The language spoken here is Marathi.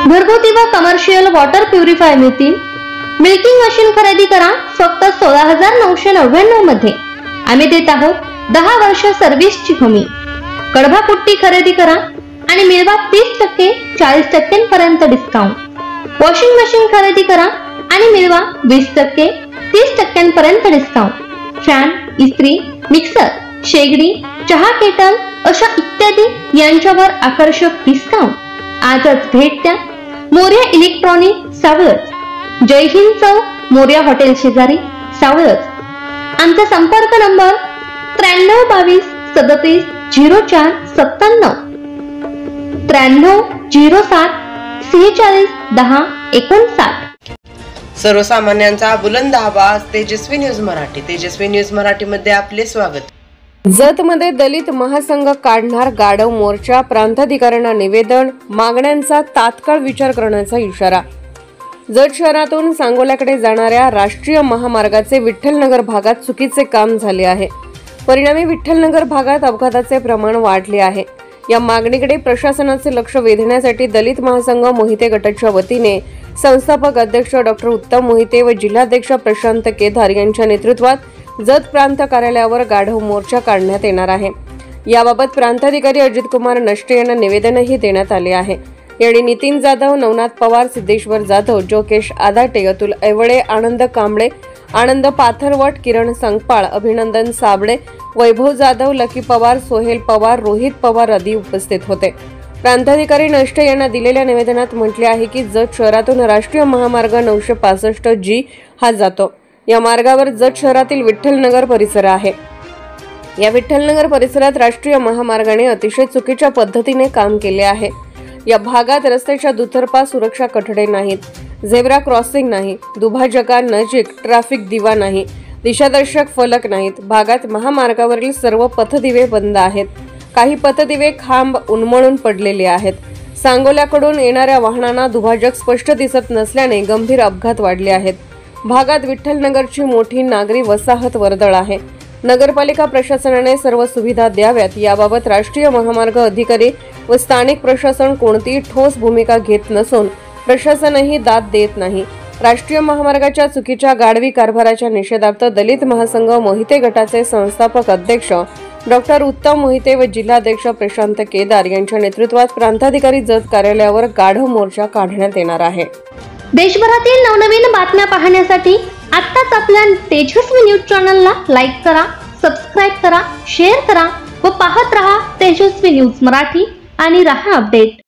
घरगुती व कमर्शियल वॉटर प्युरिफायर मिळतील। मिल्किंग मशीन खरेदी करा फक्त 16,999 मध्ये। आम्ही देत आहोत 10 वर्ष सर्व्हिसची हमी। कडभा पुट्टी खरेदी करा आणि मिळवा 30% 40% पर्यंत डिस्काउंट। वॉशिंग मशीन खरेदी करा आणि मिळवा 20% 30% पर्यंत डिस्काउंट। फॅन, इस्त्री, मिक्सर, शेगडी, चहा केटल अशा इत्यादी यांच्यावर आकर्षक डिस्काउंट। आजच भेट द्या मोर्या इलेक्ट्रॉनिक, सावळज। जय हिंद चौक, मोर्या हॉटेल शेजारी, सावळज। आमचा संपर्क नंबर 93 22 37 04 97 93 07 46 10 59। सर्वसामान्यांचा बुलंद आवाज, तेजस्वी न्यूज मराठी। तेजस्वी न्यूज मराठी मध्ये आपले स्वागत। जतमध्ये दलित महासंघ काढणार गाढव मोर्चा, प्रांताधिकाऱ्यांना निवेदन, मागण्यांचा तात्काळ विचार करण्याचा इशारा। जत शहरातून सांगोल्याकडे जाणाऱ्या राष्ट्रीय महामार्गाचे विठ्ठलनगर भागात चुकीचे काम झाले आहे। परिणामी विठ्ठलनगर भागात अपघाताचे प्रमाण वाढले आहे। या मागणीकडे प्रशासनाचे लक्ष वेधण्यासाठी दलित महासंघ मोहिते गटाच्या वतीने संस्थापक अध्यक्ष डॉक्टर उत्तम मोहिते व जिल्हाध्यक्ष प्रशांत केदार यांच्या नेतृत्वात जत प्रांत कार्यालयावर गाढव मोर्चा काढण्यात येणार आहे। याबाबत प्रांताधिकारी अजित कुमार नष्टे यांना निवेदनही देण्यात आले आहे। यावेळी नितीन जाधव, नवनाथ पवार, सिद्धेश्वर जाधव, जोकेश आदाटे, अतुल ऐवळे, आनंद कांबळे, आनंद पाथरवट, किरण संगपाळ, अभिनंदन साबळे, वैभव जाधव, लकी पवार, सोहेल पवार, रोहित पवार आदी उपस्थित होते। प्रांताधिकारी नष्टे यांना दिलेल्या निवेदनात म्हटले आहे की जत शहरातून राष्ट्रीय महामार्ग 965G हा जातो। या मार्गावर जत शहरातील विठ्ठलनगर परिसर आहे। या विठ्ठलनगर परिसरात राष्ट्रीय महामार्गाने अतिशय चुकीच्या पद्धतीने काम केले आहे। या भागात रस्त्याच्या दुतर्फा सुरक्षा कठडे नाहीत, झेब्रा क्रॉसिंग नाही, दुभाजकांनजीक ट्रॅफिक दिवा नाही, दिशादर्शक फलक नाहीत। भागात महामार्गावरील सर्व पथदिवे बंद आहेत। काही पथदिवे खांब उन्मळून पडलेले आहेत। सांगोल्याकडून येणाऱ्या वाहनांना दुभाजक स्पष्ट दिसत नसल्याने गंभीर अपघात वाढले आहेत। भागात विठ्ठलनगरची मोठी नागरी वसाहत वर्दळ आहे। नगरपालिका प्रशासनाने सर्व सुविधा द्याव्यात याबाबत राष्ट्रीय महामार्ग अधिकारी व स्थानिक प्रशासन कोणतीही ठोस भूमिका घेत नसून प्रशासनही दाद देत नाही। राष्ट्रीय महामार्गाच्या चुकीच्या गाढवी कारभाराच्या निषेधार्थ दलित महासंघ मोहिते गटाचे संस्थापक अध्यक्ष डॉक्टर उत्तम मोहिते व जिल्हाध्यक्ष प्रशांत केदार यांच्या नेतृत्वात प्रांताधिकारी जत कार्यालयावर गाढव मोर्चा काढण्यात येणार आहे। देशभरातील नवनवीन बातम्या पाहण्यासाठी आत्ताच आपल्या तेजस्वी न्यूज चॅनलला लाईक करा, सबस्क्राइब करा, शेअर करा व पाहत रहा तेजस्वी न्यूज मराठी आणि रहा अपडेट।